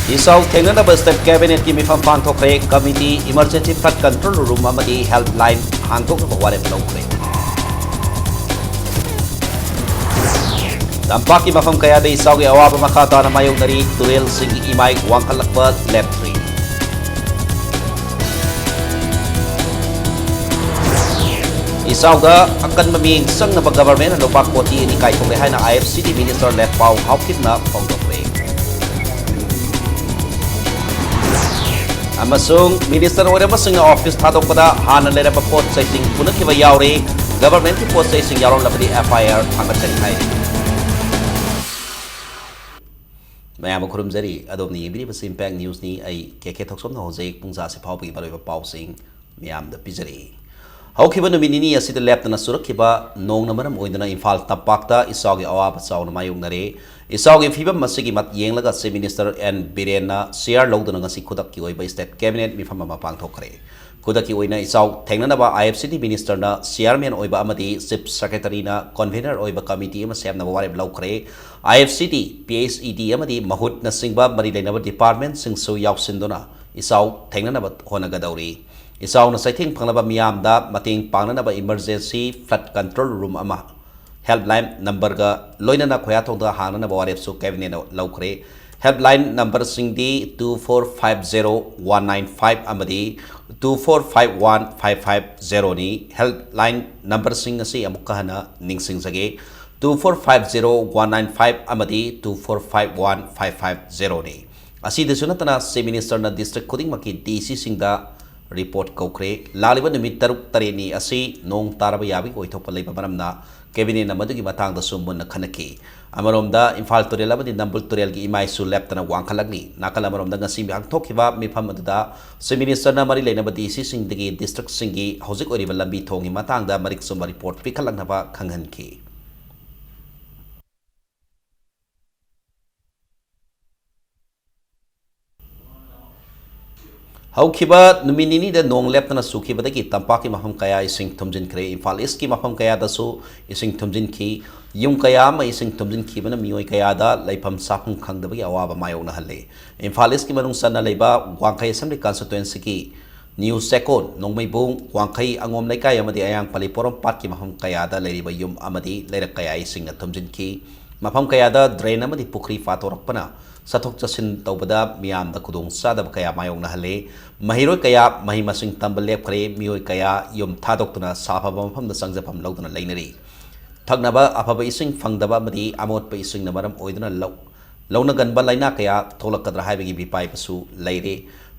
Isau Tenganaba State Cabinet की मिफम पांथोखरे committee emergency flood control room अमदी हेल्पलाइन हांगदोक वारेप लौखरे तंपा की मफम कयादे इसौ के अवाब मखा ताना मायोगनरी तुरेल सिंह इमाई वांखलकबा लेफ्ट्री इसौ गा अकन ममिंग संगनबा गवर्नमेंट लोपा कोटी निकाय थोले हाइना IFCT मिनिस्टर लेट पाउ हाउकिना फोंदोखरे मिनिस्टर ऑफिस थादोपदा हाना लेरब पोट चैसिंग पुनखिबा यावरे गवर्नमेंट की पोट चैसिंग यारोलबदी FIR थांगतनि हाय मैम खुरुमजरी अदोमनी येबिरिबस इंपैक्ट न्यूज नि आई केके थोक्सोमना होजेक पुंजा से फावबी बरोइबा पाउसिंग मैम द पिजरी हौखिबा नुमिनिनी असिद लेप्तना सुरखिबा नोंगना मरम ओइदना इम्फाल तंपाक्ता इसाउगी अवाब चाउना मायुंगनरे इसाउगी फिबम मसिगी मत येंगलगा से मिनिस्टर एन बिरेन शेयर लौदना ngasi खुदक की ओइबा स्टेट कैबिनेट मिफम मा पांगथोखरे खुदक की ओइना इसाउ थेंगनबा IFCT मिनिस्टर ना चेयरमैन ओइबा अमदी चीफ सेक्रेटरी ना कन्वीनर ओइबा कमिटी अमा सेमना वारेब लौखरे IFCT PHED अमदी महुत न सिंगबा मरि लेनबा डिपार्टमेंट सिंगसु यावसिनदोना इसाउ थेंगनबा होनगदौरी इसाउ न सैथिंग फंगनबा मियामदा मतेंग पांगनबा इमरजेंसी फ्लड कंट्रोल रूम अमा हेल्पलाइन नंबर का लोइनना खोयाथोंदा हांगनबा वारेबसु कैबिनेट लौखरे हेल्पलाइन नंबर सिंगदी 2450195 अमदी 2451550 नि हेल्पलाइन नंबर सिंग असि अमुकहना निंगसिंगजगे 2450195 अमदी 2451550 नि असिदसु नतना से मिनिस्टर ना डिस्ट्रिक्ट खुदिंग मकी DC सिंगदा रिपोर्ट कौखरे लालिबा नुमित तरुक तरेनी असि नोंग तारबा याबी ओइथोपा लेबा मरमना कैबिनेट मदुगी मतांगदा सुमुन खनकी अमरोमदा इम्फाल तुरेल अमदी नंबुल तुरेल की इमाइसु लेप्तना वांखलगनी नाकल अमरोमदा ngasi आंगथोखिबा मिफम अदुदा से मिनिस्टर ना मरि लेनबा DC सिंगदगी डिस्ट्रिक्ट सिंगी हौजिक ओरिबा लंबी थोंगी मतांगदा मरिक सुम रिपोर्ट पिखलंगनबा खंगहनकी हौखिबा नुमिनिनी द नोंग लेप्तना सुखिबदगी तंपाकी मफम कया इसिंग थुमजिनख्रे इम्फाल ईस्ट की मफम कया दसु इसिंग थुमजिनखी युम कया म इसिंग थुमजिनखिबना मियोय कया दा लैफम साफुम खंगदबगी अवाबा मायोगना हल्ले इम्फाल ईस्ट की मनुंग सन्ना लेबा वांखै असेंबली कॉन्स्टिट्यूएंसी की न्यू सेकोन नोंगमैबुंग वांखै अंगोम लेकाय अमदी अयांग पलिपोरम पाट की मफम कया दा लेरिबा युम अमदी लेरक कया इसिंग थुमजिनखी मफम कया दा ड्रेन अमदी पुखरी फातोरकपना सथोक चसिन तौबदा मियाम दा खुदोंग सादब कया मायोगना हल्ले महिरोय कया मही मसिंग तंबल लेपखरे मियोय कया युम थादोक्तुना साफाबा मफम दा संगजफम लौदुना लैनरी थगनबा अफबा इसिंग फंगदबा मदी अमोटपा इसिंग न मरम ओइदुना लौना गनबा लाइना कया थोलकदरा हाइबगी बिपाइबसु लैरे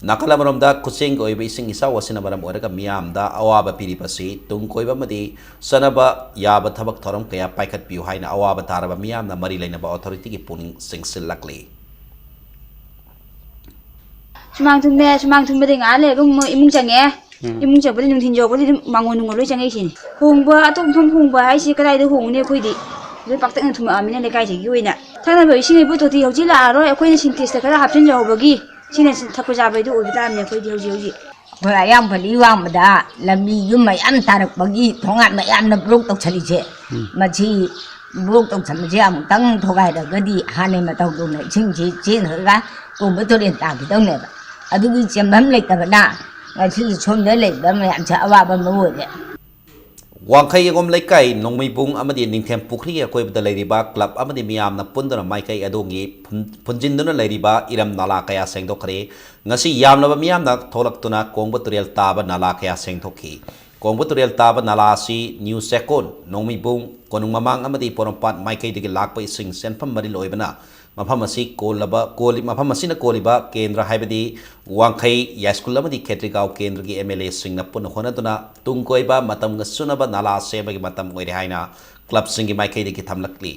नाकल अमरमदा कुचेंग ओइबा इसिंग इसा वसिना मरम ओरगा मियाम दा अवाबा पिरिबसि तुंग कोइबा मदी सनबा याबा थबक थरम कया पाइखत पियु हाइना अवाबा तारबा मियाम ना मरि लैनबा अथॉरिटी की पुनिंग सिंगसिलकली Sumang थुंबदे nga le bung imung change imung chapali nung thinjo pali mangon nung loi change sin hongba atom thom hongba ai si kadai de hong ne khoi di le pakta ng thuma amina le kai ji yoina thana ba isi bu to ti hoji la ro khoi ne sintis ta kala hapchen jaw bagi sine thakko ja bai du obi ta ne khoi di hoji khoi ayam phali wang da lami yum mai am tarak bagi thongat mai am na blok tok chali je ma chi blok tok cham je am tang thogai da gadi hane ma taw do ne ching ji jin ho ga ko bu to len ta bi dong ne ba अदुगी चेंबम लेतबना अछि छोमदे लेबा मयाम छ अवाबा मवोदे वांखै यगोम लेकाय नोंमैबुंग अमदि निंथेम Pukhri अकोइबदा लैरिबा club अमदि मियामना पुंदना माइकै अदोंगी पुंजिनदुना लैरिबा Iram नाला कया सेंगदोखरे ngasi yamnaba miyamna tholaktuना कोंगबा तुरेल ताबा नाला कया सेंगथोखी कोंगबा तुरेल ताबा नाला asi new सेकोन नोंमैबुंग कोनुंग ममांग अमदि Porompat माइकैदगी Lakpa इसिंग सेनफम मरि लोइबना मफम असी मफम असिना कोलिबा केंद्र हाइबदी वांखै यास्कुल अमदी खेत्रिगाव केंद्र की MLA सिंगना पुन होनदुना तुंगकोइबा मतम गसुनबा नाला सेबगी मतम ओइरे हाइना क्लब सिंगी माइकैदगी थमलकली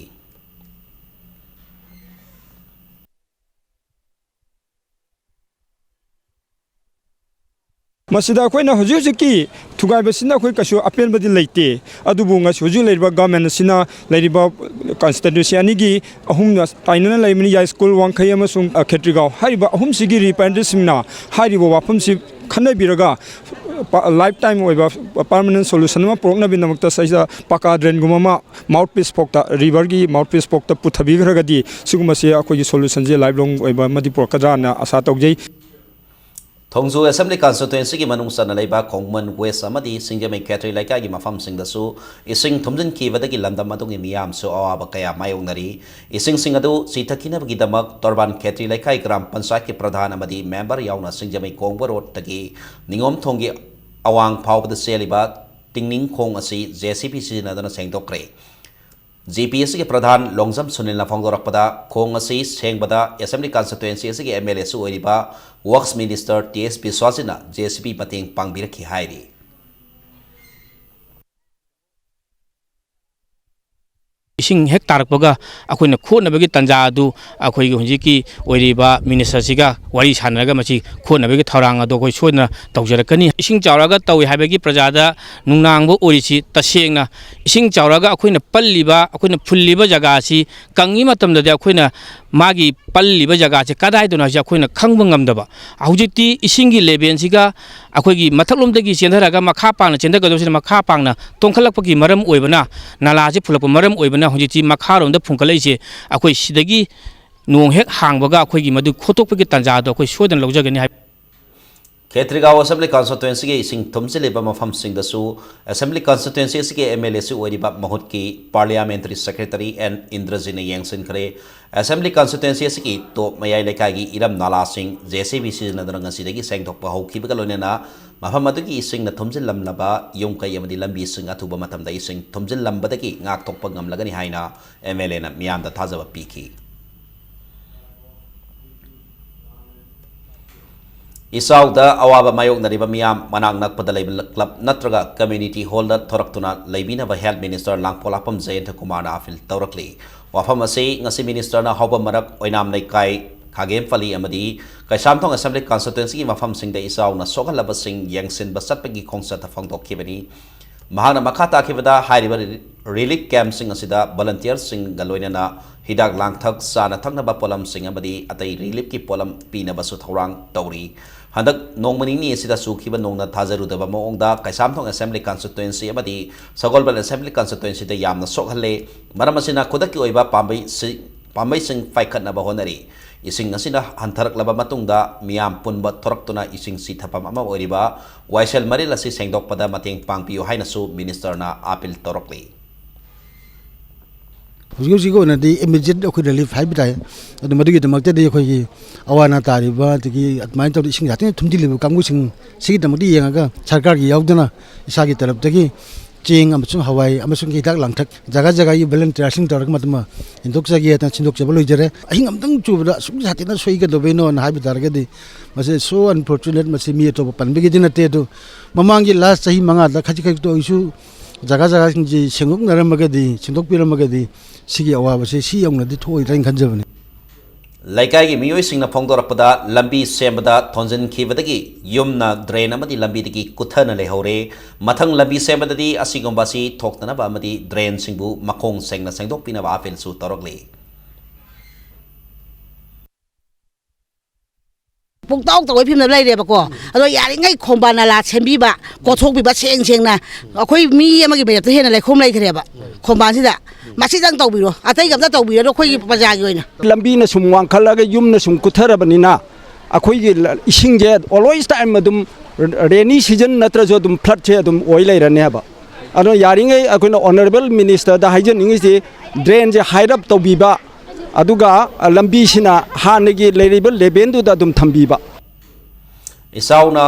मसिदा अखोइना हुजु हुजुकी थुगाइबसिना अखोइ कशु अपेनबदि लैते अदुबु ngasi हुजु लैरिबा गवर्नमेंट सिना लैरिबा कॉन्स्टिट्यूएंसी अनिगी अहुम ताइनना लैमनि या स्कूल वांखै अमसुंग खेत्रिगाव हारिबा अहुम सिगी रिप्रेजेंटेटिव सिंगना हारिबा वाफम सि खन्नाबिरगा लाइफ टाइम परमानेंट सोल्यूशन पुरक्नबीदमक्ता सैदा पका ड्रेन माउथ पीस पोक्ता रिवर की माउथ पीस पोक्ता पुथबीग्रगदी सिगुमसे अखोगी सोल्यूशन जे लाइफ लॉन्ग पुरक्कद्राना आशा तौजै थोंजू असेंबली कॉन्स्टिट्यूएंसी की मनुंग सना लेबा खोंगमन वेस्ट अमदी सिंगजमै कैथरी लाइका की मफम सिंगदसु इसिंग थुमजन कीबदगी लंदम अदुंगी मियाम सु अवाब कया मायोंगनरी इसिंग सिंग अदु सीथकिनबगी दमक तोरबान कैथरी लाइका ग्राम पंचायत के प्रधान अमदी मेंबर याउना सिंगजमै कोंगब रोड तगी निंगोम थोंगी अवांग फावबद सेलिबा टिंगनिंग खोंग असी जेसीपी सिजनदना सेंगदोक्रे GPS के प्रधान लोंगजम सुनील फोंदोरपदा खोंग असी सेंगबदा असेंबली कॉन्स्टिट्यूएंसी के MLA सु ओइरिबा वर्क्स मिनिस्टर TS बिस्वासिना JCP मतेंग पांगबिरखि हाइरि इसिंग हेक तारकपगा अखोइना खोनबगी तंजा अदु अखोइगी हुजिकी ओइरिबा मिनिस्टर सिगा वारी सानरगा मची खोनबगी थौरांग अदु कोइ सोइना तौजरकनी इसिंग चावरागा तौइ हाबगी प्रजादा नुंगनांगबो ओरिसि तसेंगना इसिंग चावरागा अखोइना पल्लिबा अखोइना फुल्लिबा जगासी कंगी मतमददि अखोइना मागी पल्लिबा जगासे कदाइदोना जे अखोइना खंगबा ngamdaba हुजिति इसिंगी लेबेनसिगा अखोइगी मथकलोमदगी चेंधरागा मखा पांगना चेंधगदोसिना मखा पांगना तोंखलकपगी मरम ओइबना नालाजे फुलकप मरम ओइबना हुजिति मखारोंदा फुंकलैसे अखोइ सिदगी नोंग हेक हांगबगा अखोइगी मदु खोतोकपगी तंजादो अखोइ सोदन लौजगनी हाय खेत्रीगांव असेंबली कॉन्स्टिट्यूएंसी के इसिंग थुमसिलेबा मफम सिंगदसु असेंबली कॉन्स्टिट्यूएंसी के MLA सु ओइरिबा महुत की पार्लियामेंट्री सेक्रेटरी एन इंद्रजिन येंगसिनखरे असेंबली कॉन्स्टिट्यूएंसी की तो मयाई लेकागी इरम नाला सिंह JCB सिजनदना ngasiदगी सेंगथोकपा हौखिबगा लोनेना मफम अदुगी इसिंग न थुमजिलमलबा युंगकै अमदि लंबी सिंग अथुबा मतमदा इसिंग थुमजिलमबदगी ngakthokpa ngamlagani haina MLA na miyamda thajaba piki इसाउदा अवाब मायोगनरिबा मियाम मनांग नकपदा लेबल क्लब नत्रगा कम्युनिटी हॉल दा थोरक्तुना लेबिनबा हेल्थ मिनिस्टर लांगपोलापम जयंत कुमार आफिल तौरकली वाफम असे ngasi मिनिस्टर ना हौबा मरक ओइनाम लेकाई खागेम फली अमदी कैसामथोंग असेंबली कॉन्स्टिट्यूएंसी की मफम सिंग दा इसाउना सोगलबा सिंग यंगसिन बसतपगी खोंगसत फंगदोखिबनी महाना मखा ताखिबदा हाइरिबा रिलीफ कैंप सिंग असिदा वॉलंटियर सिंग गलोइनना हिदाक लांगथक साना थंगनबा पोलम सिंग अमदी अतै रिलीफ की पोलम पीनबसु थौरांग तौरी हंदक नोंगमनिंगनी असिदा सुखिबा नोंगना थाजरुदबा मोंगदा कैसामथोंग असेंबली कॉन्स्टिट्यूएंसी अमदी सगोलबल असेंबली कॉन्स्टिट्यूएंसी दा यामना सोखहले मरम असिना खुदकी ओइबा पांबै सिंग फाइखतनबा होनरी इसिंग असिना हंथरकलबा मतुंगदा मियाम पुनबा थोरक्तुना इसिंग सिथपम अमा ओइरिबा वाइसेल मरिल असि सेंगदोकपदा मतेंग पांगपियो हाइनसु मिनिस्टरना अपील तौरकली हुजिग ओनदि इमीडिएट अखोइ रिलीफ हाइबि ताय अदु मदुगि दमक्तदि अखोइ अवाना तारिबा तगि अतमाइन तौदि इसिंग जाते थुमदिलिबु कांगुसिंग सिगि दमक्ति येंगागा सरकार गी यावदना इसागी तरफदगी चेंग अमसुंग हवाई अमसुंग हिदाक लांगथक जगा जगा यु वॉलंटियर्सिंग तौरक मतमा इंदोकसगी एता चिंदोकचब लोइजरे अहिंग अमतंग चुबदा सुग जातेना सोइगा दोबेनो न हाइबि तारगदि मसे सो अनफॉर्चुनेट मसे मी तो पनबिगि दिनते दु ममांगी लास्ट सही मंगा दा खजि खजि तो इशू जगा जगा सिंग जी सेंगुक नरमगदि चिंदोक पिरमगदि सिगी अवाबसे सी यौनदि थोइ राइन खंजबनि लैकाई की मियोई सिंगना फोंदोरपदा लंबी सेमबदा थोंजन खिबदगी युमना ड्रेन अमदी लंबीदगी कुथना लेहौरे मथंग लंबी सेमबददी असिगुंबासी थोक्तनबा अमदी ड्रेन सिंगबु मखोंग सेंगना सेंगदोकपिनबा आफिल सु तौरकली पुंताउ तौइ फिमना लैरेबको अदो यारिङै खोंबानाला सेंबिबा कोथोकबिबा सेंग सेंगना अखोइ मी अमगी बेत हेना लेखोम लैखरेबा खोंबासिदा मासिदंग तौबिरो अतै गमदा तौबिरो अखोइ प्रजागी ओइना लंबीना सुम वांखलगा युमना सुम कुथरबनिना अखोइगी इसिंगे ऑलवेज टाइम अदुम रेनी सीजन नत्रजो अदुम फ्लड छे अदुम ओइ लैरनेबा अदो यारिङै अखोइना ऑनरेबल मिनिस्टर दा हाइजनिंगि ड्रेन जे हाइरअप तौबिबा अदुगा लंबीसिना हानगी लेरिबल लेबेंदुदा दुम थंबीबा इसाउना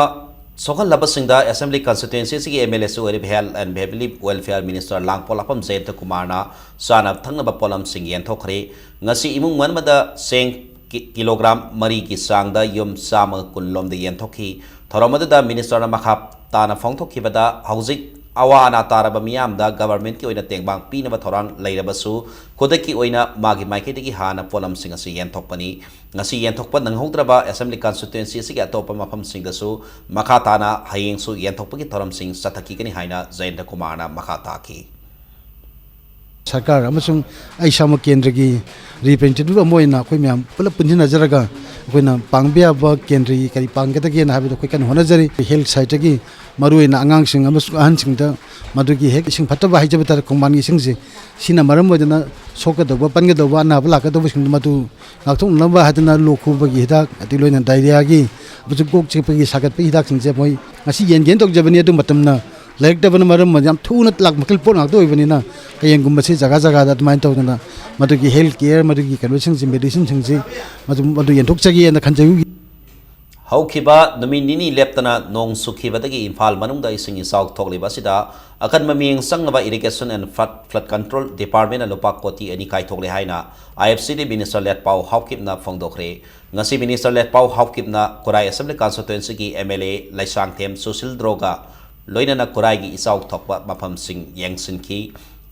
सोखल लबसिंगदा असेंबली कॉन्स्टिट्यूएंसी की MLA सु ओरिब health and family welfare minister लांगपोलापम जयंत कुमारना साना थंगनबा पोलम सिंग येंथोखरे ngasi imung manmada seng kilogram mari ki sangda yum sama kunlomda yenthokhi thoromada minister na makha tana phongthokibada hauzik awana taraba miyamda government ki oina tengbang pinaba thorang leirabasu kodaki oina magi maiketigi hana polam singa si yenthokpani ngasi yenthokpa nanghogdraba assembly constituency si atopa mafam singdasu makha tana hayeng su yenthokpagi thoram sing sathaki kani haina Jayendra Kumar na makha taki सरकार अमसुंग ऐसाम केंद्र की representative अमोइना अखोई ma'am pull-up पुंजिन नजरगा अखोइना पांगबियाब केंद्र की करी पांगदगे ना हाबिदो अखोई कन होनजरी हेल्थ साइट की मरुइना आंगांगसिंग अमसुंग अहनसिंगदा मदुगी हेक इसिंग फटबा हाइजबता कोंगमानगी सिंगसे सिना मरम वदना सोकदबा पनगदबा नाब लाकदबा सिंग मदु नाक्थों नबा हादना लोखुबगी हिदाक अतिलोइना डायरिया की बजु कोक चिपगी सागत हिदाक सिंगसे मोइ ngasi yen tokjabani adu matamna लाइक दबन मरम मजाम थून लाक मकल पोन आतो इबनिना कयंगुम बसे जगह जगह दा माइन तौदना मदुगी हेल्थ केयर मदुगी कन्वेंशन से मेडिसिन सिंगसे मदु यंथोक जगी न खंजयु हौखिबा नुमिनिनी लेप्तना नोंग सुखिबदगी इम्फाल मनुंगदा इसिंग इसाउ थोकलिबा सिदा अकन ममिंग संगबा irrigation and flood control department लोपा कोटी एनी kai थोकले हाइना IFCD मिनिस्टर लेट पाउ हाउकिबना फोंगदोखरे ngasi मिनिस्टर लेट पाउ हाउकिबना कुराई असेंबली कॉन्स्टिट्यूएंसी की MLA लाइसांगथेम सुशील द्रोगा लोइनना कुराई की इसाउ थोकबा मफम सिंग यंगसिन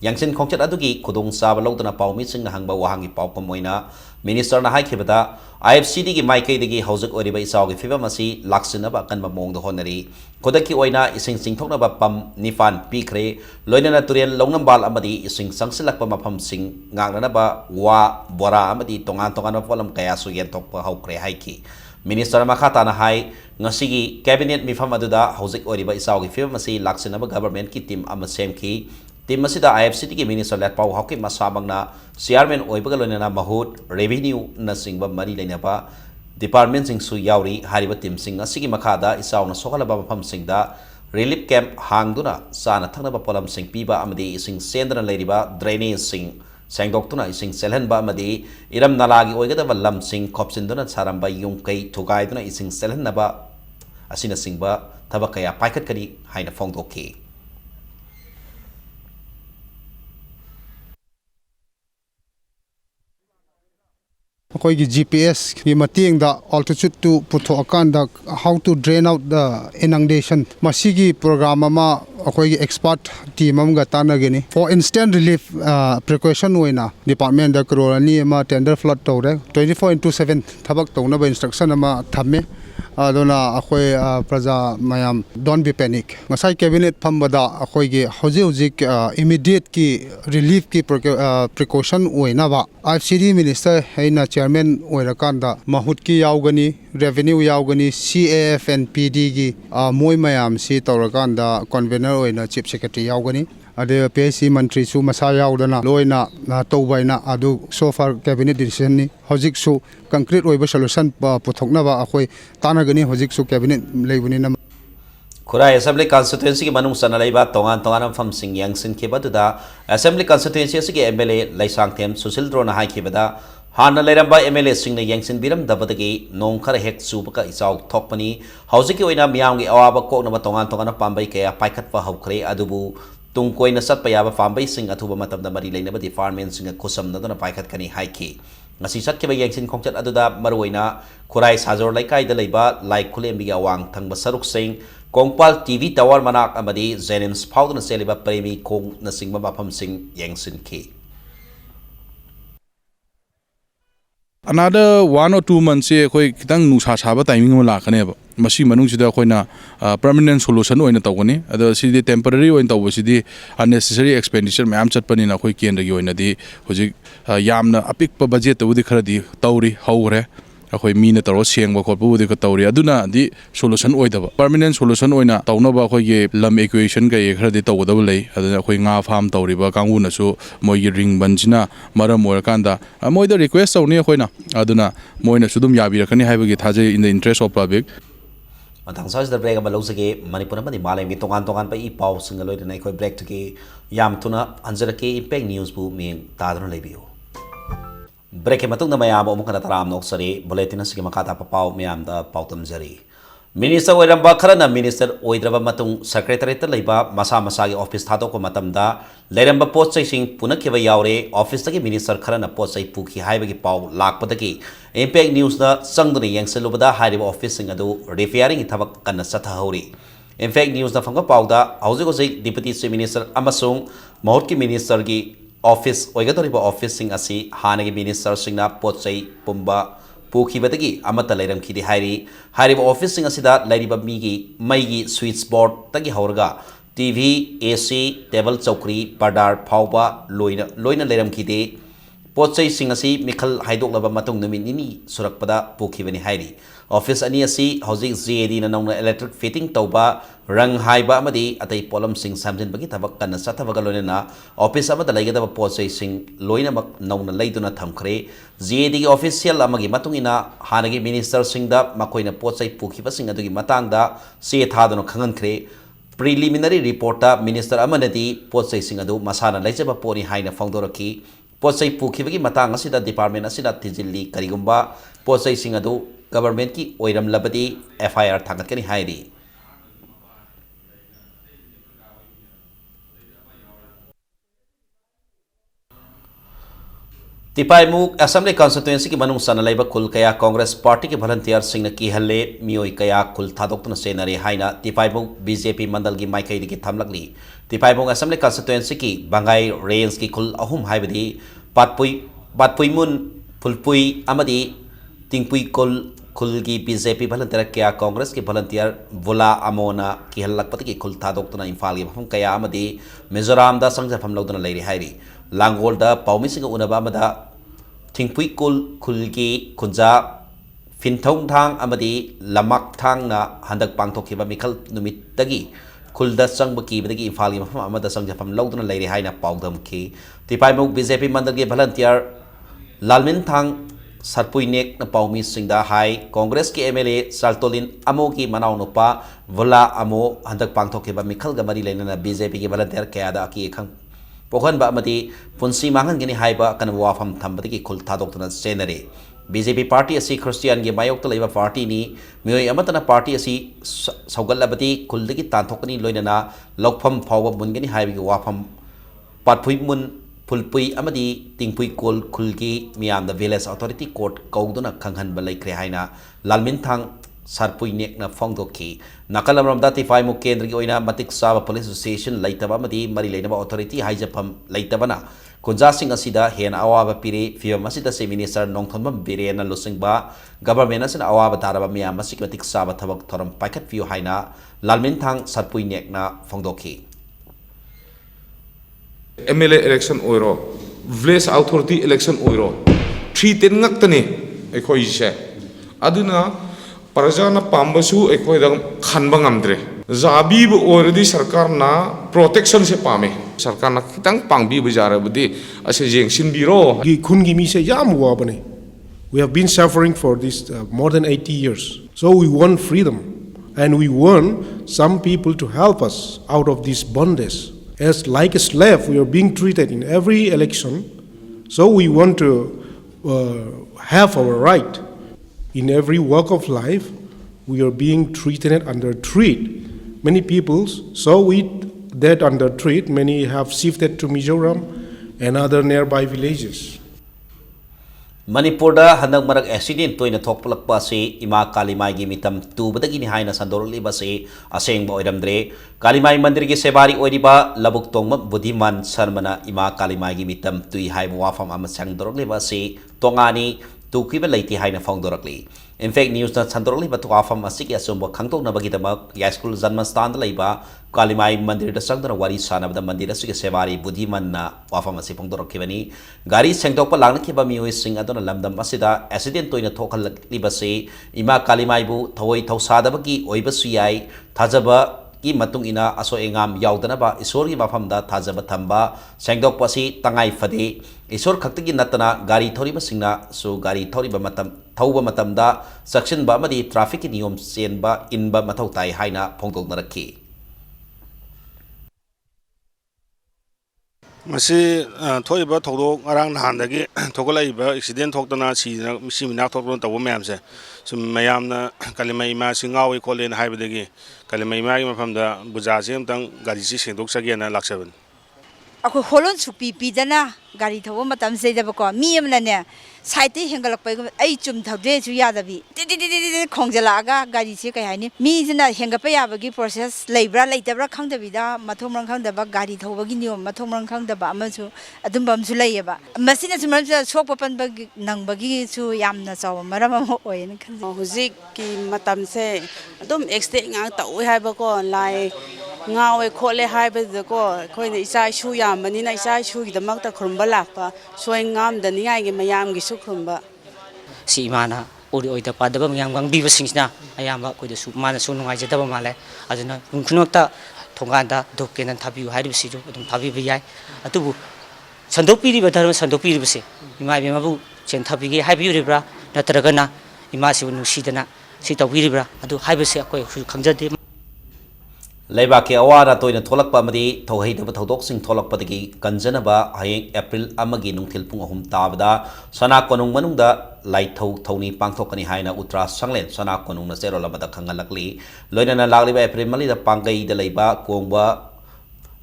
यांगसिन खोंचत अदुगी खुदोंग साब लौदना पाउमी सिंग हंगबा वहांगी पाउपम मोइना मिनिस्टर ना हाइखिबदा IFCD की माइकैदगी हौजक ओरिबा इसाउगी फिबम असी लाक्सिनबा कनबा मोंग होनरी खुदकी ओइना इसिंग सिंगथोकनबा पम निफान पीखरे लोइनना तुरेल लौनमबाल अमदी इसिंग संगसिलकबा मफम सिंग ngangnaba वा बोरा अमदी तोंगान तोंगान पोलम कयासु येंथोकबा हौक्रे हाइकी मिनिस्टर मखाताना हाई ngasi कैबिनेट मिफम अदुदा हौजक ओरिबा इसाउगी फिबम असी लाक्सिनबा गवर्नमेंट की टीम अम सेमकी टीम असिदा IFCD की मिनिस्टर लेट पाउ हाउकी मसाबंगना चेयरमैन ओइबगा लोइनना महूत रेवेन्यू न सिंगबा मरी लेनबा डिपार्टमेंट सिंग सु यावरी हारिबा टीम सिंग असिगी मखादा इसाउना सोखलबा मफम सिंगदा रिलीफ कैंप हांगदुना साना थंगनबा पोलम सिंग पीबा अमदी इसिंग सेंद्रन लेरिबा ड्रेनेज सिंग सेंगदोक्तुना इसिंग सेलहनबा अमदी इरम नालागी ओइगदबा लम सिंग खोपसिनदुना सारंबा युंकै थुगाइदुना इसिंग सेलहनबा असिना सिंगबा थबकया पाइखतकरी हाइना फोंगदोखी अखोई GPS की मतेंग दा altitude to पुथो अकान दा how to drain out the inundation मसीगी प्रोग्राम अमा अखोई expert team अमगा तानगेनी for instant relief precaution होइना डिपार्टमेंट दा करोरानी अमा tender flood तौरे 24/7 थबक तौनबा इंस्ट्रक्शन अमा थम्मे अदोना अखोई प्रजा मयाम don't be panic ngасai cabinet फमबदा अखोई गे हौजिक immediate की relief की precaution होइना बा IFCD minister हैना चेयरमैन ओइरकांदा महूत की यावगनी रेवेन्यू यावगनी CAFNPD की मोय मयाम सी तौरकांदा कन्वेनर ओइना चीफ सेक्रेटरी यावगनी अदे PSC मंत्री सु मसा यावदना लोइना तौबाइना अदु सोफार कैबिनेट डिसीजन नि हौजिक सु कंक्रीट ओइबा सॉल्यूशन पुथोकनाबा अखोई तानागनी हौजिक सु कैबिनेट लेबनी न खुराई असेंबली कॉन्स्टिट्यूएंसी की मनुंग सना लेबा तोंगान तोंगान मफम सिंग यांगसिन खेबदुदा असेंबली कॉन्स्टिट्यूएंसी के MLA लाइसांगथेम सुशील द्रोना हाइखेबदा हाना लेरंबा MLA सिंग ने यांगसिन बिरम दबदगी नोंग खर हेक सुबका इसाउ थोकपनी हौजिकी ओइना मियामगी अवाबा कोकनबा तोंगान तोंगान पांबई कया पाइखतपा हौखरे अदुबु तुंग कोइना सत्पा याबा पांबई सिंग अथुबा मतमदा मरी लेनबा डिपार्टमेंट सिंग खुसमनदना पाइखतकनी हाइकी ngasi satkiba yangsin khongchat aduda maruina Khurai Sajor लाइकाइदा लेबा लाइक खुलेंबी अवांग थंगबा सरुक सिंग कोंगपाल TV टावर मनाक अमदी जेनिम्स फाउदन सेलिबा प्रेमी खोंग नसिंगबा मफम सिंग यंगसिन की another 1 or 2 months se khoi kitang nusa saba timing ma lakane ba masi manung sida khoina permanent solution oina tawgani ado sidi temporary oina tawbo sidi unnecessary expenditure mayam chatpani na khoi kendra gi oina di hojik yamna apik pa budget tawdi khara di tawri hawre अखोई मीन तरो सेंग खोपबुदी को तौरी अदुना दि solution ओइदबा परमानेंट सोल्यूशन ओइना तौनबा अखोई लम इक्वेशन का ये खरदि तौगदब लै अदुना अखोई nga फार्म तौरिबा कांगुनसु मोई रिंग बनजिना मरम ओरकांदा मोइदा रिक्वेस्ट तौनी अखोइना अदुना मोइना सुदुम याबिरकनी हाइबगी थाजे in the interest of public मतंग साइज द ब्रेक अमा लौजगे मणिपुर अमदि मालेमगी तोंगान तोंगान पे ई पाउ सिंगल लोइदना अखोई ब्रेक तुके याम तुना अंजरके इंपैक्ट न्यूज बु मेंग तादन लेबियो ब्रेक के मतुंग मयाम अमुखना तराम नोक्सरी बुलेटिन सिगी मखाता पाउ मयाम दा पाउतमजरी मिनिस्टर ओइरंबा खरना मिनिस्टर ओइद्रबा मतुंग सेक्रेटरीत लेबा मसा मसा की ऑफिस थादोको मतमदा लेरंबा पोचै सिंग पुनखिबा यावरे ऑफिस तकी मिनिस्टर खरना पोचै पुखि हाइबगी पाउ लाकपदकी इंपैक्ट न्यूज दा संगदुनि यंगसलुबदा हारिबा ऑफिस सिंग अदु रिपेयरिंग थबक कन्ना सथहौरी इंपैक्ट न्यूज दा फंगा पाउदा हौजिक डिप्यूटी चीफ मिनिस्टर अमसुंग महूत की मिनिस्टर की ऑफिस ओइगदोरिबा ऑफिस सिंग असी हानगी मिनिस्टर सिंगना पोचै पुंबा पुखिबदगी अमता लेरमखिदि हाइरी हारिबा ऑफिस सिंग असिदा लेरिबा मीगी मैगी स्विच बोर्ड तगी हौरगा टीवी AC टेबल चौकरी पर्दार फाउबा लोइना लेरमखिदे पोचै सिंग असि मिखल हाइदोकलब मतुंग नुमित निनी सुरकपदा पुखिबनि हाइरि ऑफिस अनि असि हौजिक JAD ना नौना इलेक्ट्रिक फिटिंग तौबा रंग हाइबा अमदि अतै पोलम सिंग सामजिनबगी थबक कन्ना सथबगा लोइना ऑफिस अमदा लैगदब पोचै सिंग लोइनामक नौना लैदुना थमखरे JAD की ऑफिशियल अमगी मतुंगिना हानगी मिनिस्टर सिंगदा मखोइना पोचै पुखिबसिंग अदुगी मतंगदा से थादुना खंगनखरे प्रिलिमिनरी रिपोर्ट मिनिस्टर अमनदी पोचै सिंग अदु मसाना लैजबा पोनी हाइना फोंदोरखी पोचै पुखिबगी मतंग असिदा डिपार्टमेंट असिदा थिजिल्ली करिगुंबा पोचै सिंग अदु गवर्नमेंट की ओइरमलबदी FIR थांगतकनी हाइरि तिपाइमुक असेंबली कॉन्स्टिट्यूएंसी की मनुंग सन लैब कुल कया कांग्रेस पार्टी के वॉलंटियर सिंह की हल्ले मियोई कया कुल थादोक्तुना सेनरे हाइना तिपाइमुक BJP मंडल की माइकई की थमलकली तिपाइमुक असेंबली कॉन्स्टिट्यूएंसी की बंगाई रेंज की कुल अहुम हाइबदी पाटपुइमुन फुलपुई अमदी तिंगपुई कुल की BJP वॉलंटियर कया कांग्रेस की वॉलंटियर वुला अमोना की हल्लकपति की कुल थादोक्तुना इम्फाल की मफम कया अमदी मिजोराम दा संगजफम लौदुना लैरि हाइरि लांगोल दा पाउमिसिंग उनबा मदा थिंगपुई कुल की खुंजा फिनथौं थांग अमदी लमक थांग ना हंदक पांगथोखिबा मिखल नुमितगी खुलदा संगबकी बदगी इम्फाल की मफम अमदा संगजफम लौदुना लैरि हाइना पाउदमखी तिपाइमुक BJP मंडल के वॉलंटियर लालमिन थांग सरपुइनेक न पाउमी सिंगदा हाई कांग्रेस के MLA साल्टोलिन अमो की मनाव नुपा वुला अमो हंदक पांगथोखिबा मिखल गमरी लेना BJP के वॉलंटियर कयादा की खंग पोखनबा अमदी पुंसी मांगनगिनी हाइबा कन वाफम थंबदगी खुल थादोक्तुना सेनरे BJP पार्टी असी क्रिश्चियन के मायोक्ता लैबा पार्टी नि मियोय अमतना पार्टी असी सौगल्लबदी खुलदगी तांथोकनी लोइनना लौफम फावबा मुनगनी हाइबगी वाफम पाटफुइमुन फुलपुई अमदी तिंगपुई खुलगी मियामदा विलेज अथॉरिटी कोर्ट कौदुना खंगहनबा लैख्रे हाइना लालमिन थांग सरपुइनेकना फोंदोखी नाकल अमरमदा तिफाइमुक केंद्र की ओइना मतिक साबा पुलिस स्टेशन लैतबा अमदी मरी लेनबा अथॉरिटी हाइजफम लैतबना कुंजासिंग असिदा हेन अवाबा पिरे फियम असिदा से मिनिस्टर नोंथोनबम बिरेना लुसिंगबा गवर्नमेंट असिना अवाबा तारबा मियाम असिक मतिक साबा थबक theorem पाइखत FIEO हाइना लालमिन Thang सरपुइनेकना फोंदोखी MLA election oiro village authority election oiro 310 ngaktani ekhoi se aduna parajana pambasu ekhoi da khanba ngamdre zabi bu already sarkar na protection se pame sarkar na kitang pangbi bujara budi ase jengsin biro gi khun gi mi se yam wa bane we have been suffering for this more than 80 years so we want freedom and we want some people to help us out of this bondage as like a slave we are being treated in every election so we want to have our right in every walk of life we are being treated under treat many people so we that under treat many have shifted to Mizoram and other nearby villages मणिपुरदा हनक मरक accident तोइना थोकपलकपा से इमा कालीमाई की मितम तुबदगिनी हाइना संदोरलिबा से असेंगबा ओइरमद्रे कालीमाई मंदिर की सेवारी ओइरिबा लबुक तोंगम बुद्धिमान शर्मना इमा कालीमाई की मितम तुई हाइब वाफम अम संदोरलिबा से तोंगानी तुकिबा लैति हाइना फोंदोरकली इनफैक्ट न्यूज़ ना संदोरलिबा वाफम असि की असुंब खंगतोकनबगिदमक यास्कुल जन्मस्थान लैबा कालीमाई मंदिर संगदना वारी सानबदा मंदिर असि सेवारी बुद्धिमन्ना वाफम असि फोंदोरखिबनी गाड़ी सेंगदोकपा लांगखिबा मियोय सिंग अदोना लमदम असिदा एक्सीडेंट तोइना थोखललिबसे इमा कालीमाईबु थवई थौसादबगी ओइबसु याई थाजबा की मतुंग इना असो एंगाम याउदनबा ईश्वर की मफमदा थाजबा थंबा सेंगदोकपसि तंगाई फदे ईश्वर खक्तगी नतना गाड़ी थौरिबा सिंगना सु गाड़ी थौरिबा मतम थौबा मतमदा सक्शनबा अमदि ट्रैफिक की नियम सेनबा इनबा मथौ ताई हाइना फोंदोकनरखी मसी थोइबा थौदोक अरांग नहानदगी थोगलाइबा एक्सीडेंट थोक्तना सिमिना थोक्तना तब मैमसे सुम मैमना कालीमाई इमा सिंगावे खोलेन हाइबदगी कालीमाई इमागी मफमदा बुजासे अमतंग गाड़ी से सेंदोकसगेना लाक्सबन अखो होलोन सुपी पीदना गाड़ी थोबो मतम सेदबको मी अमने साइड हेंगलपै आई चुम थौदे सु यादबी टिटिटिटिटि खोंजलागा गाड़ी से कय हाइनी मी जना हेंगप याबगी प्रोसेस लेब्रा लेतब्रा खंगदबिदा मथोमरं खंगदबा गाड़ी थौबगी नियम मथोमरं खंगदबा अमसु अदुमबमसु लेयबा मसिना सुमन सोकप पनबगी नंगबगी सु यामना चाव मरम ओयन खन हुजिक की मतम से अदुम extent ngang tau haibako lai ꯉꯥꯎꯋꯦ ꯈꯣꯠꯂꯦ ꯍꯥꯏꯕꯗꯨꯗꯀꯣ ꯑꯩꯈꯣꯏꯅ ꯏꯆꯥ ꯏꯁꯨ ꯌꯥꯝꯕꯅꯤꯅ ꯏꯆꯥ ꯏꯁꯨꯒꯤꯗꯃꯛꯇ ꯈꯨꯔꯨꯝꯕ ꯂꯥꯛꯄ ꯁꯣꯏ ꯉꯥꯝꯗꯅꯤꯉꯥꯏꯒꯤ ꯃꯌꯥꯝꯒꯤꯁꯨ ꯈꯨꯔꯨꯝꯕ ꯁꯤ ꯏꯃꯥꯅ ꯑꯣꯏꯗ ꯄꯥꯗꯕ ꯃꯌꯥꯝ ꯉꯥꯡꯕꯤꯕꯁꯤꯡꯁꯤꯅ ꯑꯌꯥꯝꯕ ꯑꯩꯈꯣꯏꯗꯁꯨ ꯃꯥꯅꯁꯨ ꯅꯨꯡꯉꯥꯏꯖꯗꯕ ꯃꯥꯜꯂꯦ ꯑꯗꯨꯅ ꯌꯨꯝ ꯈꯨꯗꯤꯡꯃꯛꯇ ꯊꯣꯡꯒꯥꯟꯗ ꯙꯨꯞ ꯀꯦꯟꯗꯜ ꯊꯥꯕꯤꯌꯨ ꯍꯥꯏꯔꯤꯕꯁꯤꯁꯨ ꯑꯗꯨꯝ ꯊꯥꯕꯤꯕ ꯌꯥꯏ ꯑꯗꯨꯕꯨ ꯁꯟꯗꯣꯛꯄꯤꯔꯤꯕ ꯙꯔꯃ ꯁꯟꯗꯣꯛꯄꯤꯔꯤꯕꯁꯦ ꯏꯃꯥ ꯏꯕꯦꯝꯃꯕꯨ ꯆꯦꯟꯊꯕꯤꯒꯦ ꯍꯥꯏꯕꯤꯔꯤꯕ꯭ꯔꯥ ꯅꯠꯇ꯭ꯔꯒꯅ ꯏꯃꯥꯁꯤꯕꯨ ꯅꯨꯡꯁꯤꯗꯅ ꯁꯤ ꯇꯧꯕꯤꯔꯤꯕ꯭ꯔꯥ ꯑꯗꯨ ꯍꯥꯏꯕꯁꯦ ꯑꯩꯈꯣꯏ ꯈꯪꯖꯗꯦ ꯂꯩꯕꯥꯛꯀꯤ ꯑꯋꯥꯗ ꯇꯣꯏꯅ ꯊꯣꯛꯂꯛꯄ ꯑꯃꯗꯤ ꯊꯧꯍꯩꯗꯕ ꯊꯧꯗꯣꯛꯁꯤꯡ ꯊꯣꯛꯂꯛꯄꯗꯒꯤ ꯀꯟꯖꯅꯕ ꯍꯌꯦꯡ ꯑꯦꯄ꯭ꯔꯤꯜ ꯑꯃꯒꯤ ꯅꯨꯡꯊꯤꯜ ꯄꯨꯡ 3 ꯇꯥꯕꯗ ꯁꯅꯥ ꯀꯣꯅꯨꯡ ꯃꯅꯨꯡꯗ ꯂꯥꯏꯊꯧ ꯊꯧꯅꯤ ꯄꯥꯡꯊꯣꯛꯀꯅꯤ ꯍꯥꯏꯅ ꯎꯇ꯭ꯔꯥ ꯁꯪꯂꯦꯟ ꯁꯅꯥ ꯀꯣꯅꯨꯡꯅ ꯆꯦꯔꯣꯜ ꯑꯃꯗ ꯈꯪꯍꯜꯂꯛꯂꯤ ꯂꯣꯏꯅꯅ ꯂꯥꯛꯂꯤꯕ ꯑꯦꯄ꯭ꯔꯤꯜ 4ꯗ ꯄꯥꯡꯒꯩꯗ ꯂꯩꯕ ꯀꯣꯡꯕ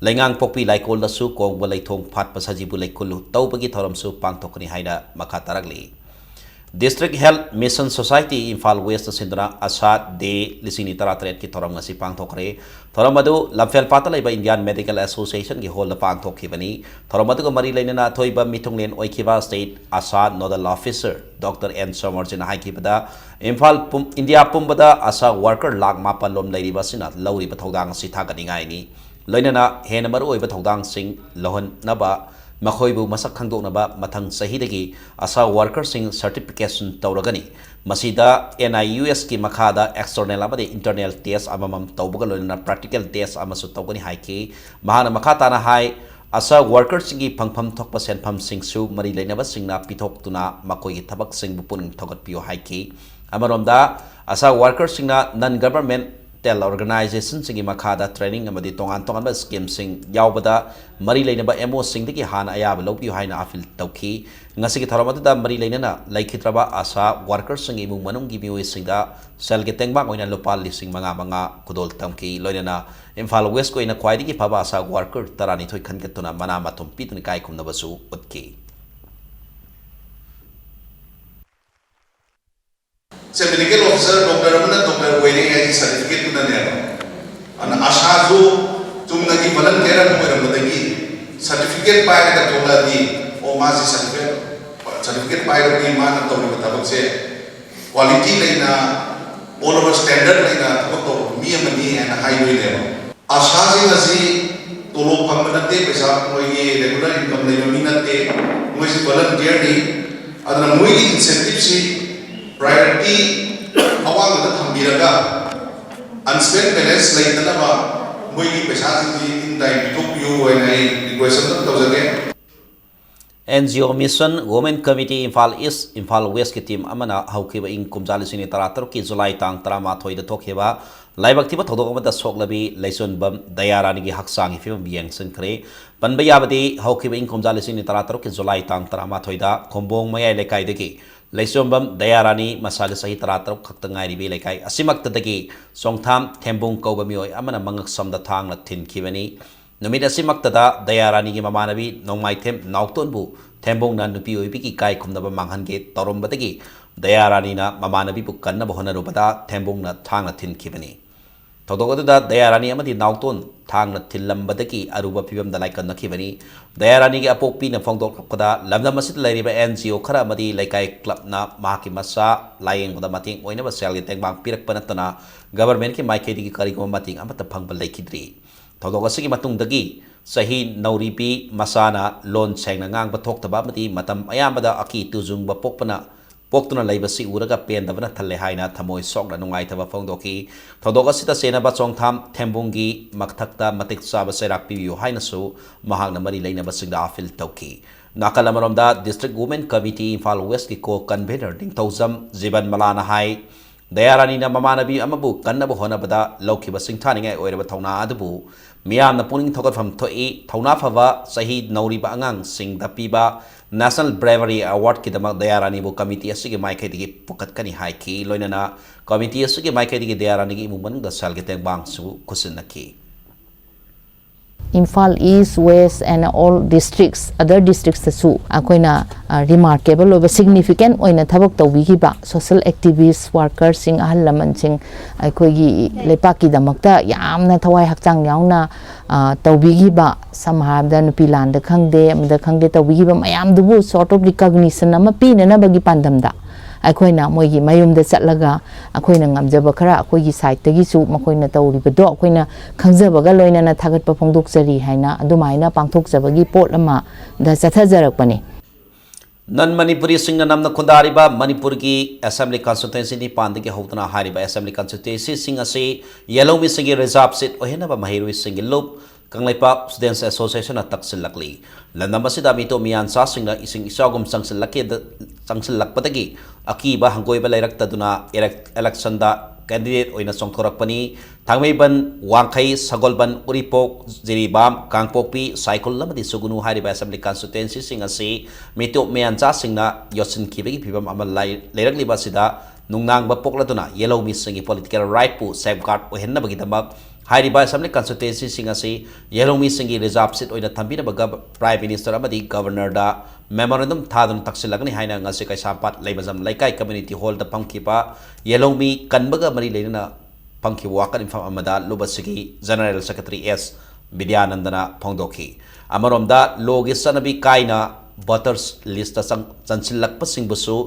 ꯂꯩꯉꯥꯡ ꯄꯣꯛꯄꯤ ꯂꯥꯏꯀꯣꯜꯗꯁꯨ ꯀꯣꯡꯕ ꯂꯩꯊꯣꯡ ꯐꯥꯠꯄ ꯁꯖꯤꯕꯨ ꯂꯩꯈꯨꯜ ꯇꯧꯕꯒꯤ ꯊꯧꯔꯝꯁꯨ ꯄꯥꯡꯊꯣꯛꯀꯅꯤ ꯍꯥꯏꯅ ꯃꯈꯥ ꯇꯥꯔꯛꯂꯤ District Health Mission Society Imphal West Sindra Asha Day 2018 की थोरम ngasi पांगथोखरे थोरम अदु लमफेल पाता लैबा Indian Medical Association की होल पांगथोखिबनी थोरम अदु मरी लैनना थोइबा मिथुंगलेन ओइखिबा state ASHA nodal officer doctor N समर्जन हाइखिबदा इम्फाल इंडिया पुंबदा आशा वर्कर लाख मापन लोम लैरिबा सिना लौरिबा थौदांग सि थागनिगाइनी लैनना हेन मरु ओइबा थौदांग सिंग लोहन नबा मखोइबु मसक खंगदोनबा मथंग सहीदगी आशा वर्कर सिंग सर्टिफिकेशन तौरगनी मसीदा NIUS की मखादा एक्सटर्नल अमदे इंटरनल टेस्ट अममम तौबगा लोना प्रैक्टिकल टेस्ट अमसु तौगनी हाइकी महाना मखाताना हाई आशा वर्कर सिंगी फंगफम थोकप सेनफम सिंगसु मरी लेनबा सिंगना पिथोक्तुना मकोइगी थबक सिंगबु पुनिंग थगतपियो हाइकी अमरोमदा आशा वर्कर सिंगना नॉन गवर्नमेंट टेल ऑर्गेनाइजेशन सिंगी मखादा ट्रेनिंग अमदी तोंगान तोंगान स्कीम सिंग यावबदा मरी लेनबा MO सिंगदगी हाना अयाब लौपियो हाइना अपील तौखी ngasi थरम अदुदा मरी लेनना लाइखित्रबा आशा वर्कर सिंग इमु मनुंगी मिओइ सिंगदा सेल के तेंगबा ओइना लोपा लिसिंग मंगा मंगा कुदोल तमकी लोइना इम्फाल वेस्ट कोइना ख्वाइदगी फबा आशा वर्कर तरानी थोइ खनकतुना मना मातुम पितुनि काय खुमनबसु उतकी से मेडिकल ऑफिसर डॉक्टर अमना डॉक्टर ओइरे है सर्टिफिकेट तुना ने अन आशा जो तुमना की बलन केरा मोरमदगी सर्टिफिकेट पाए का तोला दी ओ मासी सर्टिफिकेट पाए की मान तौरी तबक से क्वालिटी लेना ऑल ओवर स्टैंडर्ड लेना तबक तो मी मनी एंड हाईवे ले आशा से नसी तोलो फंगनते पैसा मोई रेगुलर इनकम ले मिनते मोई से वॉलंटियर नी अदना मोई इंसेंटिव से प्रायोरिटी अवांग द थंबिरगा अनस्पेंड बैलेंस लेतनबा मोई पैसा से इन टाइम बिटोपियो होय रिक्वेस्ट तौजगे NGO Mission Women Committee Imphal East Imphal West की टीम अमना हौखिबा इंग कुमजालिसिनी तरातर की जुलाई तांग 13 द थोखिबा लाइबक्तिबा थोदोक अमदा सोकलबी लैसोनबम दयारानी की हकसांग फिल्म बियंग संखरे पनबा याबदी हौखिबा इंग कुमजालिसिनी तरातर की जुलाई तांग 13 दा खोंबोंग मयाय लेकाइदगी लैसोनबम दयारानी मसाग सही तरातर खक्तंगाइरिबी लेकाइ असिमक्तदगी सोंगथाम थेंबुंग कौबा मियोय अमना मंगक समदा थांगना थिनखिबनी नुमित असिमक्तदा दयारानी की ममानबी नोंमाइथेम नाउतोनबु थेंबोंगना नुपी ओइबिकी काय खुमनबा मांगहनगे तौरमबदगी दयारानीना ममानबीबु कन्नब होनरुबदा थेंबोंगना थांगना थिनखिबनी थौदोगदुदा दयारानी अमदी नाउतोन थांगना थिल्लंबदगी अरुबा फिबम दलाइ कन्नखिबनी दयारानी की अपोक्पीना फोंदोकपदा लमदम असिद लैरिबा NGO खरा अमदी लैकाय क्लबना माकी मसा लायेंगदा मतिंग ओइनबा सेलगे तेंगबांग पिरकपा नतना गवर्नमेंट की माइकेदिगी करिगो मतिंग अमता फंगबा लैखिद्री थौदोक असगी मतुंगदगी सही नौरीपी मसाना लोन सेंगना ngang थोक्तबा मति मतम अयामदा अकी तुजुंगबा पोक्तुना लैबसी उरगा पेंदबना थल्ले हाइना थमोय सोकना नुंगाइथबा फोंदोकी थौदोक असिदा सेनबा चोंगथाम थेंबुंगी मकथक्ता मतिक चाबा सेराक पिबियो हाइनासु महांगना मरी लैनबा सिंगदा अपील तौकी नाकल अमरोमदा district women committee Imphal west की को कन्वेनर निंगथौजम जीवन मलाना हाई दयारानी ममानबी अमबु कन्नब होनबदा लौखिबा सिंथानिंगाय ओइरबा थौना अदबु मियामना पुनिंग थोगतफम थोई थौना फबा सही नौरिबा अंगांग सिंगदा पीबा नेशनल ब्रेवरी अवार्ड की दमक दयारानी बु कमिटी असगी माइखैदिगी पुकतकनी हाइकी लोइनना कमिटी असगी माइखैदिगी दयारानी की इमुमन द सालगे तेंगबांग सु खुसिनकी Imphal East, West and all districts, other districts tasu akoina remarkable over significant oina thabak tawbigiba social activists workers sing ahal laman sing akoigi lepaki damakta yamna thawai hakchang yauna tawbigiba samhabda nupi landa khangde amda khangde tawbigiba mayam dubu sort of recognition ama pinana bagi pandamda ꯑꯩꯈꯣꯏꯅ ꯃꯣꯏꯒꯤ ꯃꯌꯨꯝꯗ ꯆꯠꯂꯒ ꯑꯩꯈꯣꯏꯅ ꯉꯝꯖꯕ ꯈꯔ ꯑꯩꯈꯣꯏꯒꯤ ꯁꯥꯏꯠꯇꯒꯤꯁꯨ ꯃꯈꯣꯏꯅ ꯇꯧꯔꯤꯕꯗꯣ ꯑꯩꯈꯣꯏꯅ ꯈꯪꯖꯕꯒ ꯂꯣꯏꯅꯅ ꯊꯥꯒꯠꯄ ꯐꯣꯡꯗꯣꯛꯆꯔꯤ ꯍꯥꯏꯅ ꯑꯗꯨꯃꯥꯏꯅ ꯄꯥꯡꯊꯣꯛꯆꯕꯒꯤ ꯄꯣꯠ ꯑꯃꯗ ꯆꯠꯊꯖꯔꯛꯄꯅꯤ नन मणिपुरी सिंह नमना खुदारिबा मणिपुर की असेंबली कॉन्स्टिट्यूएंसी निपान की होतना हारिबा असेंबली कॉन्स्टिट्यूएंसी सिंह असे येलोमी सिंह रिजर्व सीट ओहेनबा महिरुई सिंह लुप कंगलेपा स्टूडेंट्स एसोसिएशन तक्सिलकली लंदम असिदा मितो मियानसा सिंह इसिंग इसागुम संगसिलकपदगी अकीबा हंगोइबा लेरक्तदुना इलेक्शन दा कैंडिडेट ओइना चोंथोरकपनी थांगमेबन वांखई सगोलबन उरिपोक जिरीबाम कांगपोपी साइकुल लमदी सुगुनु हारिबा असेंबली कॉन्स्टिट्यूएंसी सिंह असे मितो मियानसा सिंहना योसिनखिबगी फिबम अमा लेरकलिबा सिदा नुंगनांगबा पोकलदुना येलोमी सिंह पॉलिटिकल राइट पु सेफगार्ड ओहेनबगीदमक हारिबा असेंबली कॉन्स्टिट्यूएंसी सिंह असे येलोमी सिंह रिजर्व सीट ओइना थंबिनबगा प्राइम मिनिस्टर अमदी गवर्नर दा मेमोरेंडम थादन तक्सिलगनी हाइना ngasi Kaisapat leibazam laikai community hall da pangkiba येलोमी कनबगा मरी लेना पंखी वाकन इन्फॉर्म अमदा लुबसगी जनरल सेक्रेटरी एस विद्यानंदना फोंदोखी अमरोमदा लोगी सनबी काइना वोटर्स लिस्ट चंसिलकपसिंगबसु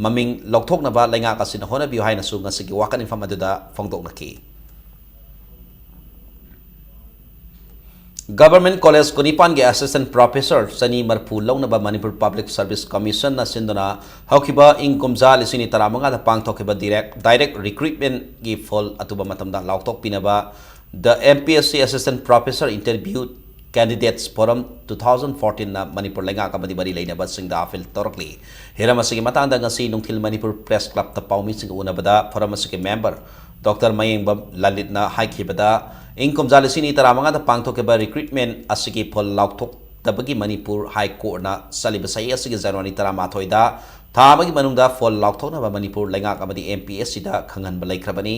ममिंग लौथोकनबा लैंगा कासिन होनबियो हाइनसु ngasi वाकन इन्फॉर्म अदुदा फोंदोकनकी गवर्नमेंट कॉलेज कुनिपान के असिस्टेंट प्रोफेसर सनी मरफू लौनबा मणिपुर पब्लिक सर्विस कमीशन न सिंदना हौकिबा इंकुमजा लिसिनी तरामंगा दा पांगथोकिबा डायरेक्ट रिक्रूटमेंट की फॉल अतुबा मतमदा लाउटोक पिनबा द MPSC assistant professor interview candidates forum 2014 ना मणिपुर लेंगा कबदी बरी लेनबा सिंगदा अफिल तोरकली हेरमसिगी मतांदा ngasi नुंथिल मणिपुर प्रेस क्लब ता पाउमी सिंग उनबदा फोरम असके मेंबर डॉक्टर मयेंगबम ललितना हाइखिबदा इंकम जालिसिनी तरामंगा दा पांगथोकेबा रिक्रूटमेंट असगी फॉल लाउथोक तबगी मणिपुर हाई कोर्ट ना सलिब सही असगी जनवरी 13 दा थामगी मनुंगदा फॉल लाउथोकनबा मणिपुर लेंगा कबदी एमपीएससी दा खंगनबा लेख्रबनी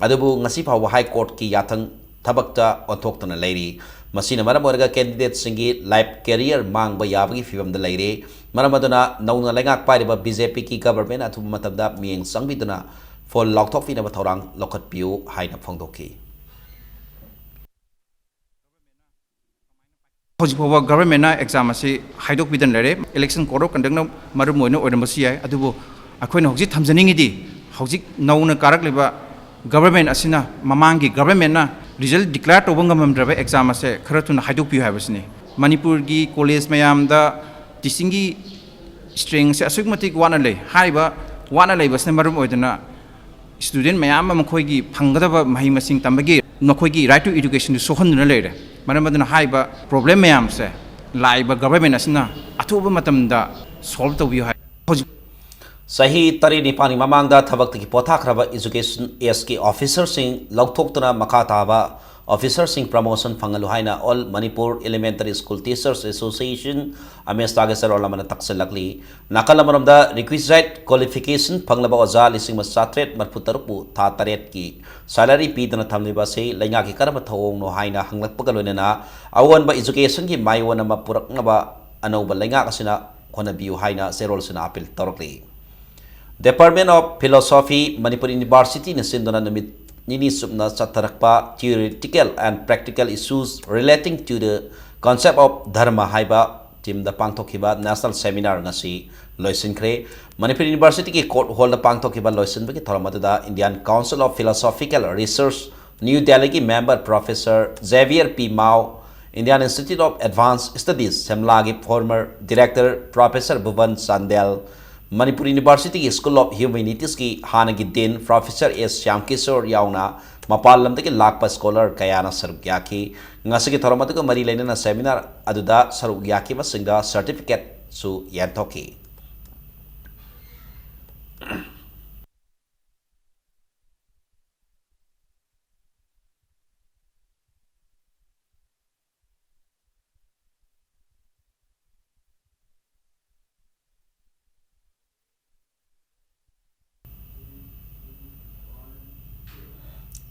अदुबु ngasi फाव हाई कोर्ट की याथंग थबकता ओंथोक्तना लेरी मसीना मरम ओरगा कैंडिडेट सिंगी लाइफ कैरियर मांगबा याबगी फिवम दा लेरे मरम अदुना नौना लेंगा पाइबा बीजेपी की गवर्नमेंट अथुब मतमदा मियेंग संगबिदुना फॉल लाउथोकफिनबा थौरांग लोखतपियु हाइना फोंदोकी हौजिफाव गवर्नमेंट एग्जाम से हाइदोकबिदन लेरे इलेक्शन कोड ऑफ कंडक्ट मरुम ओइनो ओइरमबसु याय अदुबो अखोइना हौजि थमजनिंगिदि हौजि नौना कारकलिबा गवर्नमेंट असिना ममांगी गवर्नमेंट ना रिजल्ट डिक्लेयर तोबं गममद्रबा एग्जाम से खरतुना हाइदोकपियु हाबसनि मणिपुर की कॉलेज मयामदा टीचिंग की स्ट्रेंग से असुकमतिक वाना ले हाइबा वाना लेबसने मरुम ओइदना स्टूडेंट मयाम मखोइगी फंगदबा महि मसिंग तंबगी नखोइगी राइट टू एजुकेशन सोहनना लेरे मरम हाइबा प्रॉब्लम मैम से लाइब गवर्नमेंट असना अथुब मतमदा सॉल्व तौबियो है सही तरी निपानी ममांगदा थबक की पोथाखरबा एजुकेशन एस की ऑफिसर सिंह लौथोक्तना मखा ताबा ऑफिसर सिंह प्रमोशन फंगलु हाइना all Manipur elementary school teachers association अमेस तागेसर ओलमन तक्सलकली नाकल अमरमदा रिक्विजिट क्वालिफिकेशन फंगलबा ओजा लिसिंग सात्रेट मरफुतरुपु था तरेट की सैलरी पीदना थमलिबा से लैंगा की करब थौंगनो हाइना हंगलकपगा लोइना अवनबा एजुकेशन की माइवन अमा पुरकनबा अनौबा लैंगा कसिना होनबियु हाइना सेरोलसिना अपील तौरकली department of philosophy Manipur university ने सिंदना Namit Nini subna chatarakpa theoretical and practical issues relating to the concept of dharma haiba team da pangthokiba national seminar ngasi loisinkhre Manipur University ki court hall da pangthokiba loisinbagi thoramada Indian Council of Philosophical Research New Delhi ki member Professor Xavier P. Mao Indian Institute of Advanced Studies Shimla ki former director Professor Bhuvan Sandel Manipur University की School of Humanities की हाना की then professor S Shyamkishore याउना मपाल लमदे के Lakhpa scholar कयाना सरुक याकी ngasi की थोरमत को मरी लेना seminar अदुदा सरुक याकी मसिंगदा सर्टिफिकेट सु यांथोकी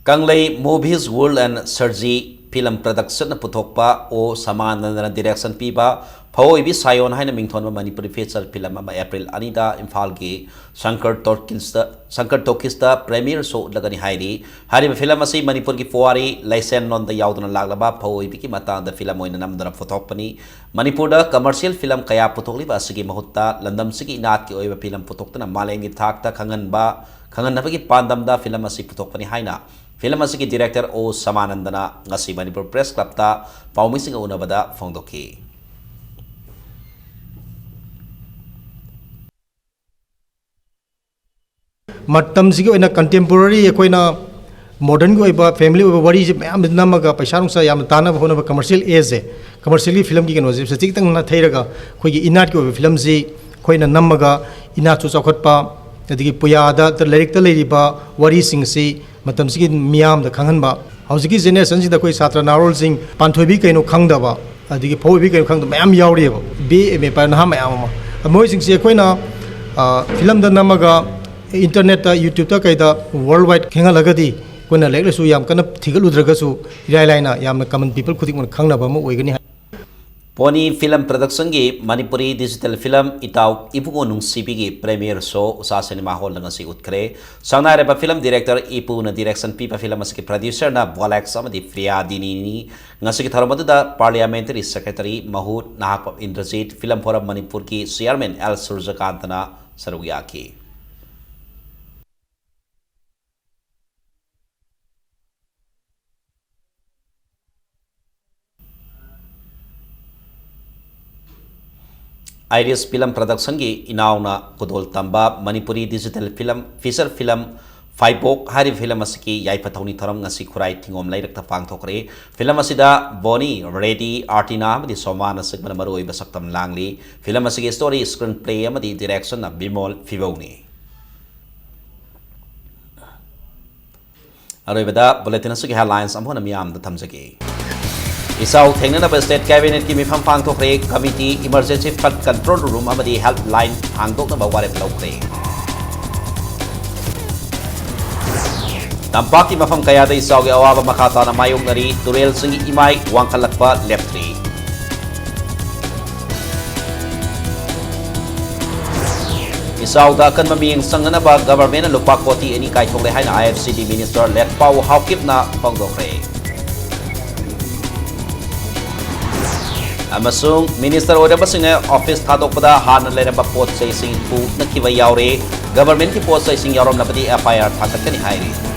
Kanglei Movies World and Sergi film production पुथोकपा ओ समानंदन डायरेक्शन पीबा फवोइबी सायोन हाइना मिंगथोन मणिपुरी फीचर फिल्म अप्रैल अनिदा इम्फाल की शंकर टॉकीज प्रीमियर शो लगनी हाइरी हारिब फिल्म असी मणिपुर की पुवारी लाइसेंस नोन याउदना लागलबा फवोइबी की मतांग फिल्म ओइना नमदना पुथोकपनी मणिपुर कमर्शियल फिल्म कया पुथोकलिबा असगी महुत्ता लंदम सिगी इनात की ओइबा फिल्म पुथोकतना मालेंगी थाकता खंगनबगी पांदमदा फिल्म असी पुथोकपनी हाइना फिल्म असी की डायरेक्टर ओ समानंदना ngasi मणिपुर प्रेस क्लब ता पाउमिसिंग उनबदा फोंदोकी मतम सिगी ओइना कंटेम्पोररी एकोइना मॉडर्न की ओइबा फैमिली ओइबा वरी जे मैम नमगा पैसा नुसा याम ताना होनबा कमर्शियल एज है कमर्शियली फिल्म की कनो जे सचिक तंग ना थैरगा खोगी इनाट की ओइबा फिल्म जी खोइना नमगा इनाट सु चौखटपा अदगी पुयादा त लाइरिक त लेरिबा वरी सिंग से मतम सिगी मियाम द खंगनबा हौजिकी जेनरेशन सिदा कोई छात्र नारोल सिंह पांथोबी कैनो खंगदबा अदगी फौबी कैनो खंगद मैम यावरिबा बी एम ए पर ना मैम मोय सिंग से कोइना फिल्म द नमगा इंटरनेट यूट्यूब ता कैदा वर्ल्ड वाइड खेंगलगदी कोइना लेगलसु याम कन थिगलुद्रगसु इराइलाइना याम कमन पीपल खुदिक मन खंगनबा म ओइगनी पोनी फिल्म प्रोडक्शन की मणिपुरी डिजिटल फिल्म इताउ इपुगो नुंसीबी की premiere show Usha cinema hall नंगसी उतखरे संगनारेबा फिल्म डायरेक्टर इपु न डायरेक्शन पीपा फिल्म असकी प्रोड्यूसर ना बोलेक्स अमदी फ्रियादिनी ngasi थरमदुदा पार्लियामेंटरी सेक्रेटरी महूद नाहप इंद्रजीत फिल्म फोरम मणिपुर की चेयरमैन एल सूर्यकांतना सरुया की आइरिस फिल्म प्रोडक्शन की इनाउना कुदोल तंबा Manipuri digital film feature film फाइपोक हारी फिल्म की याइफथौनी थरम ngasi खुराई थिंगोम लाइरक पांगथोकरे फिल्म असिदा बोनी रेडी आर्टिना अमदी सोमान सिगमन मरोइब सक्तम लांगली फिल्म की स्टोरी स्क्रीन प्ले अमदी डायरेक्शन बिमोल फिवौनी अरोइबदा बुलेटिन असुगी हेडलाइंस अमहोन मियाम द थमजगे इसाउ थेंगनब स्टेट कैबिनेट की मिफम पांगथोकरे committee emergency flood control room अमदी हेल्पलाइन हांगदोकनब वारेप लौकरे तंपाक की मफम कयाद इसाउ के अवाब मखाताना मायोंगनरी तुरेल सिंह इमाई वांखलकपा लेफ्ट्री इसाउदा कन ममिंग संगनबा गवर्नमेंट लुपा कोटी एनी काइथोकरे हाइना आईएफसीडी मिनिस्टर लेट पाउ हाउकिपना फोंगदोकरे अमसुंग मिनिस्टर ओरबसिंग ऑफिस थादोकपदा हान लेरबा पोत से सिंह पू नखिबा यावरे गवर्नमेंट की पोत से सिंह यावरम नबदी एफआईआर थाककनी हाइरी